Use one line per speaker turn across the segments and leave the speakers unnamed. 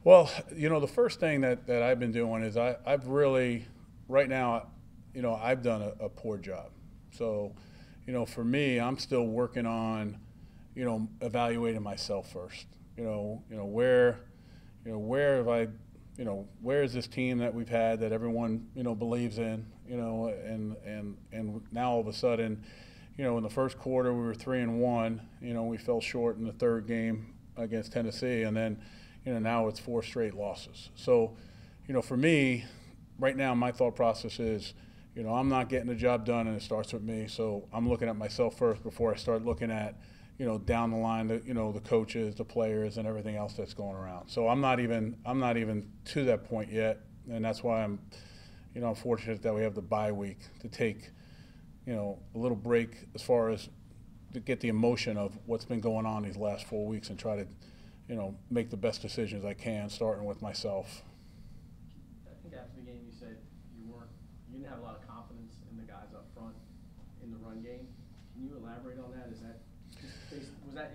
Well, the first thing that I've been doing is I've really, right now, I've done a poor job. So, for me, I'm still working on, evaluating myself first. Where, where have I, where is this team that we've had that everyone, believes in, and now all of a sudden, in the first quarter we were 3-1. We fell short in the third game against Tennessee, and then, now it's 4 straight losses. So, for me, right now my thought process is, I'm not getting the job done, and it starts with me. So I'm looking at myself first before I start looking at, down the line, the coaches, the players, and everything else that's going around. So I'm not even to that point yet, and that's why I'm fortunate that we have the bye week to take, a little break as far as to get the emotion of what's been going on these last 4 weeks and try to, make the best decisions I can, starting with myself.
I think after the game you said you didn't have a lot of confidence in the guys up front in the run game. Can you elaborate on that? Is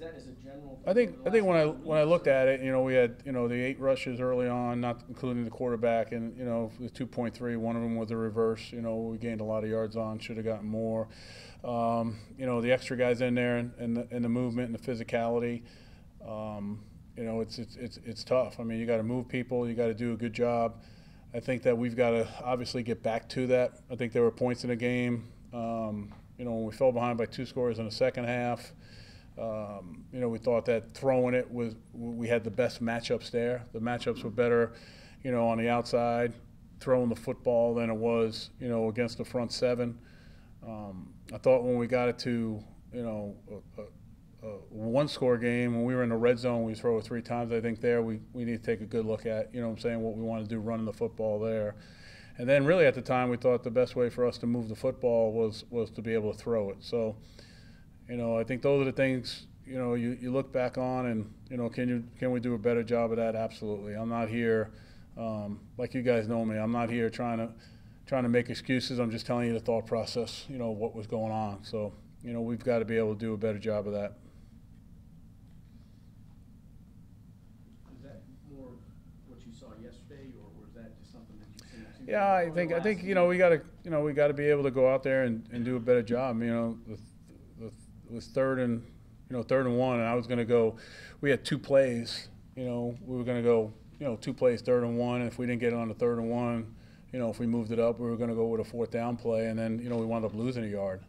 that as a general?
I think when I looked at it, we had the 8 rushes early on, not including the quarterback, and the 2.3. One of them was a reverse. We gained a lot of yards on. Should have gotten more. The extra guys in there and the movement and the physicality. It's tough. I mean, you got to move people. You got to do a good job. I think that we've got to obviously get back to that. I think there were points in the game. When we fell behind by 2 scores in the second half, we thought that throwing it we had the best matchups there. The matchups were better, on the outside, throwing the football than it was, against the front 7. I thought when we got it to, a 1-score game, when we were in the red zone, we throw it 3 times. I think there we need to take a good look at, what we want to do running the football there. And then really at the time we thought the best way for us to move the football was to be able to throw it. So, I think those are the things, you look back on and, can we do a better job of that? Absolutely. I'm not here, like you guys know me, I'm not here trying to make excuses. I'm just telling you the thought process, what was going on. So, we've got to be able to do a better job of that.
Yesterday, or was that just something that you've seen?
Yeah, I think we got to be able to go out there and do a better job. It was third and 1, and I was going to go. We had 2 plays. We were going to go 2 plays, 3rd and 1. And if we didn't get it on the 3rd and 1, if we moved it up, we were going to go with a 4th down play, and then we wound up losing a yard.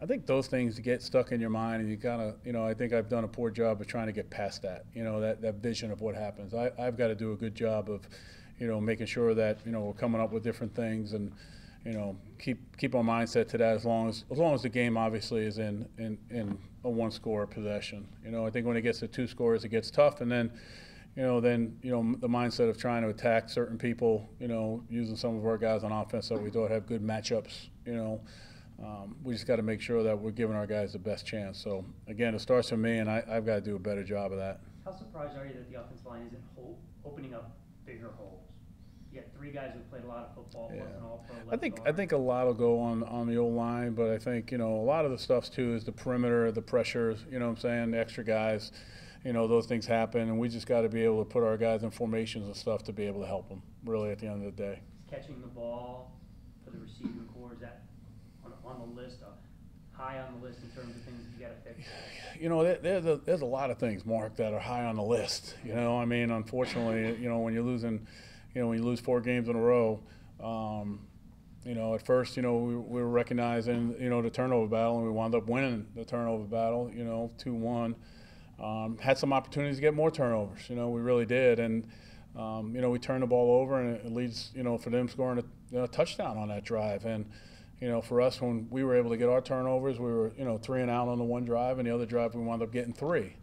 I think those things get stuck in your mind, and you kind of, I think I've done a poor job of trying to get past that, that vision of what happens. I've got to do a good job of, making sure that, we're coming up with different things and, keep our mindset to that as long as the game obviously is in a 1-score possession. I think when it gets to 2 scores, it gets tough, and then, the mindset of trying to attack certain people, using some of our guys on offense that we thought have good matchups, we just got to make sure that we're giving our guys the best chance. So, again, it starts with me, and I've got to do a better job of that.
How surprised are you that the offensive line isn't opening up bigger holes? You got 3 guys who played a lot of football.
Yeah.
Wasn't all pro
I think a lot will go on the old line, but I think, a lot of the stuff, too, is the perimeter, the pressures, the extra guys. Those things happen, and we just got to be able to put our guys in formations and stuff to be able to help them, really, at the end of the day.
Catching the ball for the receiving corps, is that on the list, high on the list in terms of things you got to fix?
There's a lot of things, Mark, that are high on the list. Unfortunately, when you're losing, when you lose 4 games in a row, at first, we were recognizing, the turnover battle, and we wound up winning the turnover battle, 2-1. Had some opportunities to get more turnovers, we really did. And, we turned the ball over, and it leads, for them scoring a touchdown on that drive. And, for us, when we were able to get our turnovers, we were, 3 and out on the one drive, and the other drive we wound up getting 3.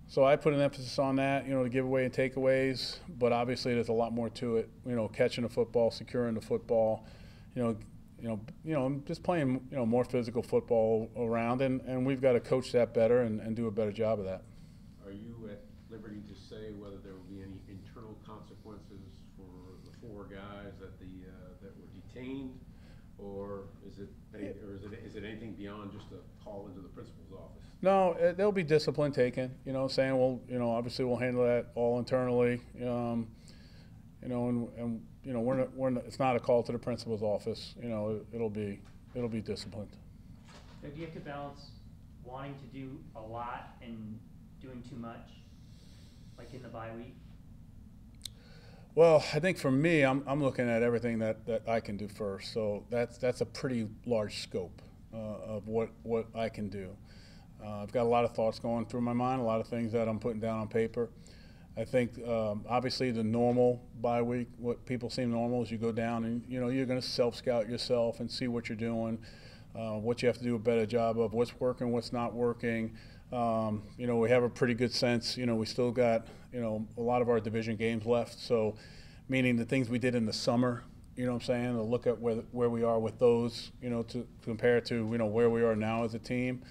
So I put an emphasis on that, to give away and takeaways. But obviously, there's a lot more to it. Catching the football, securing the football, just playing, more physical football around, and we've got to coach that better and do a better job of that.
Are you at liberty to say whether there will be any internal consequences for the 4 guys that were detained, or is it anything beyond just a call into the principal's office?
No, there'll be discipline taken. Saying, well, obviously we'll handle that all internally. We're not, it's not a call to the principal's office. It'll be disciplined.
So do you have to balance wanting to do a lot and doing too much, like in the bye week?
Well, I think for me, I'm looking at everything that I can do first. So that's a pretty large scope of what I can do. I've got a lot of thoughts going through my mind, a lot of things that I'm putting down on paper. I think obviously the normal bye week, what people seem normal is you go down and you're going to self-scout yourself and see what you're doing, what you have to do a better job of, what's working, what's not working. We have a pretty good sense. We still got a lot of our division games left. So, meaning the things we did in the summer. To look at where we are with those. To compare to where we are now as a team,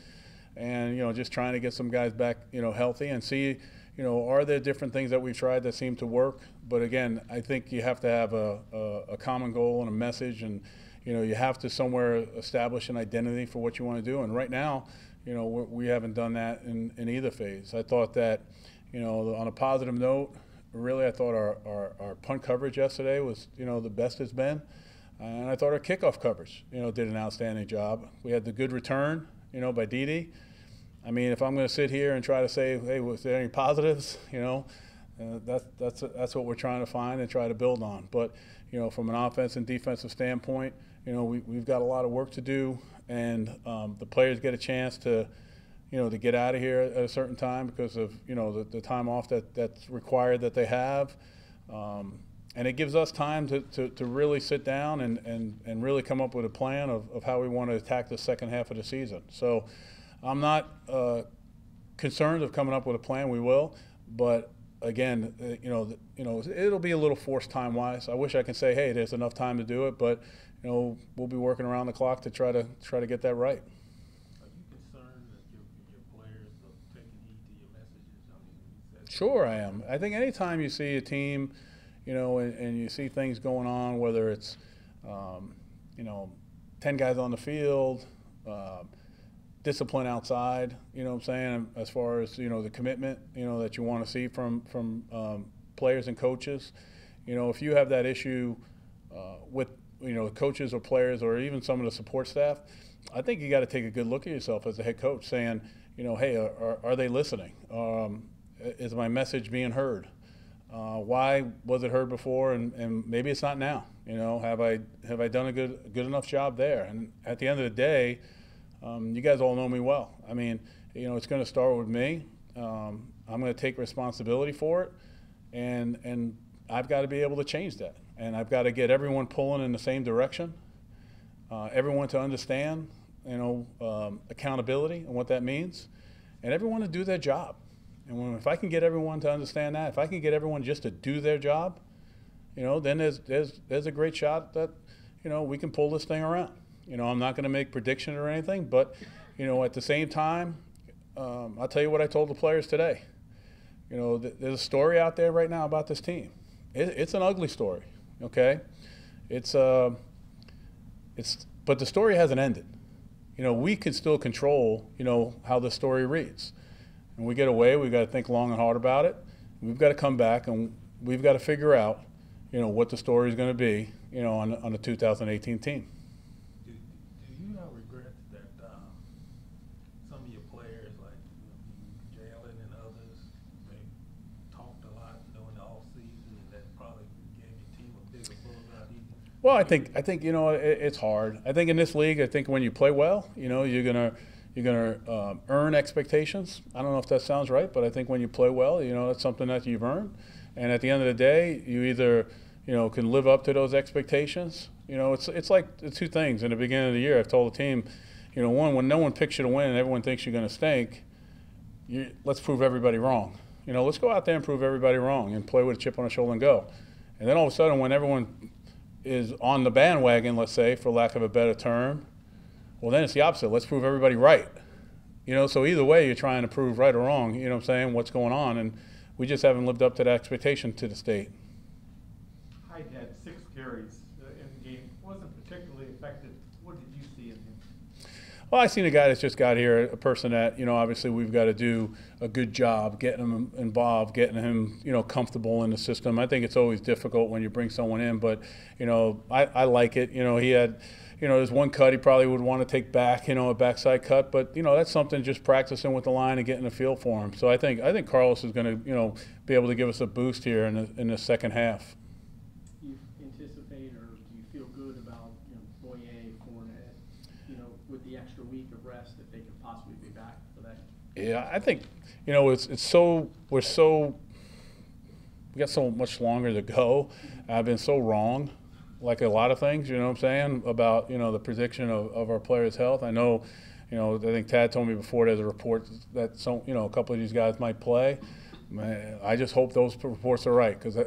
and just trying to get some guys back healthy and see. Are there different things that we've tried that seem to work? But again, I think you have to have a common goal and a message, and you have to somewhere establish an identity for what you want to do. And right now, we haven't done that in either phase. I thought that, on a positive note, really I thought our punt coverage yesterday was the best it's been, and I thought our kickoff coverage did an outstanding job. We had the good return by Dede. I mean, if I'm going to sit here and try to say, hey, was there any positives? That's what we're trying to find and try to build on. But from an offense and defensive standpoint, we've got a lot of work to do, and the players get a chance to get out of here at a certain time because of the time off that's required that they have, and it gives us time to really sit down and really come up with a plan of how we want to attack the second half of the season. So. I'm not concerned of coming up with a plan. We will, but again, it'll be a little forced time-wise. I wish I could say, hey, there's enough time to do it, but we'll be working around the clock to try to get that right.
Are you concerned that your players are taking heed to your messages?
Sure, I am. I think anytime you see a team, and you see things going on, whether it's 10 guys on the field. Discipline outside, as far as, the commitment, that you want to see from players and coaches. If you have that issue with, coaches or players or even some of the support staff, I think you got to take a good look at yourself as a head coach saying, hey, are they listening? Is my message being heard? Why was it heard before and maybe it's not now? Have I done a good enough job there? And at the end of the day, you guys all know me well. I mean, it's going to start with me. I'm going to take responsibility for it, and I've got to be able to change that. And I've got to get everyone pulling in the same direction, everyone to understand, accountability and what that means, and everyone to do their job. And if I can get everyone to understand that, if I can get everyone just to do their job, then there's a great shot that, we can pull this thing around. I'm not going to make prediction or anything, but, at the same time, I'll tell you what I told the players today. There's a story out there right now about this team. It's an ugly story, okay? But the story hasn't ended. We can still control, how the story reads. And we get away, we've got to think long and hard about it. We've got to come back and we've got to figure out, what the story is going to be, on the 2018 team. Well, I think it's hard. I think in this league, I think when you play well, you're gonna earn expectations. I don't know if that sounds right, but I think when you play well, that's something that you've earned. And at the end of the day, you either can live up to those expectations. It's like the two things. In the beginning of the year, I've told the team, one, when no one picks you to win and everyone thinks you're going to stink, let's prove everybody wrong. Let's go out there and prove everybody wrong and play with a chip on the shoulder and go. And then all of a sudden, when everyone is on the bandwagon, let's say, for lack of a better term, well, then it's the opposite. Let's prove everybody right. So either way, you're trying to prove right or wrong, what's going on. And we just haven't lived up to that expectation to the state.
Hyde had 6 carries in the game. Wasn't particularly effective. What did you see in him?
Well, I seen a guy that's just got here, a person that, obviously we've got to do a good job getting him involved, getting him, comfortable in the system. I think it's always difficult when you bring someone in, but, I like it. He had, there's one cut he probably would want to take back, a backside cut, but, that's something just practicing with the line and getting a feel for him. So I think Carlos is going to, be able to give us a boost here in the second half.
Do you anticipate or do you feel good about, Boye, Fournette, with the extra week of rest, if they could possibly be back for that?
Yeah, I think, we got so much longer to go. I've been so wrong, like a lot of things, what I'm saying, about, the prediction of our players' health. I know, I think Tad told me before there's a report that a couple of these guys might play. Man, I just hope those reports are right, because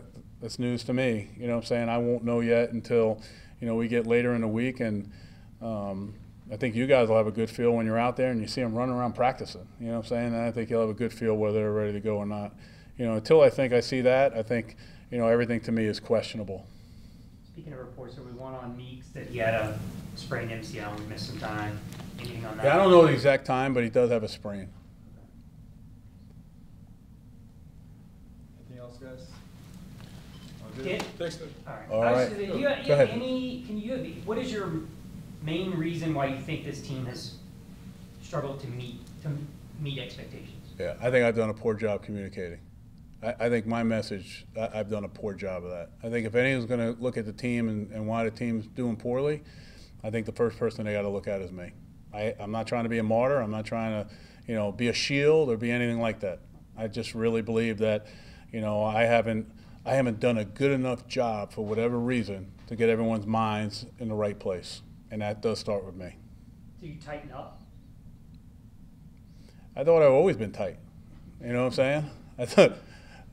that's news to me. What I'm saying? I won't know yet until, we get later in the week, and I think you guys will have a good feel when you're out there and you see them running around practicing. What I'm saying? And I think you'll have a good feel whether they're ready to go or not. Until I think I see that, I think, everything to me is questionable.
Speaking of reports, there was one on Meeks that he had a sprained MCL and missed some time. Anything on that?
Yeah, I don't know the exact time, but he does have a sprain.
Anything else, guys?
Thanks, All right.
All right.
Do you
Go ahead.
what is your main reason why you think this team has struggled to meet expectations?
Yeah, I think I've done a poor job communicating. I think my message, I've done a poor job of that. I think if anyone's going to look at the team and why the team's doing poorly, I think the first person they got to look at is me. I'm not trying to be a martyr. I'm not trying to, be a shield or be anything like that. I just really believe that, I haven't done a good enough job for whatever reason to get everyone's minds in the right place, and that does start with me.
Do you tighten up?
I thought I've always been tight. You know what I'm saying?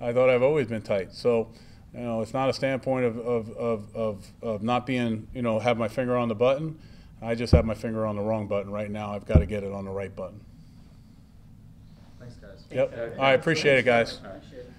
I thought I've always been tight. So, it's not a standpoint of not being, have my finger on the button. I just have my finger on the wrong button right now. I've got to get it on the right button.
Thanks, guys.
Yep. All right, appreciate it, guys.
All right.
Appreciate it.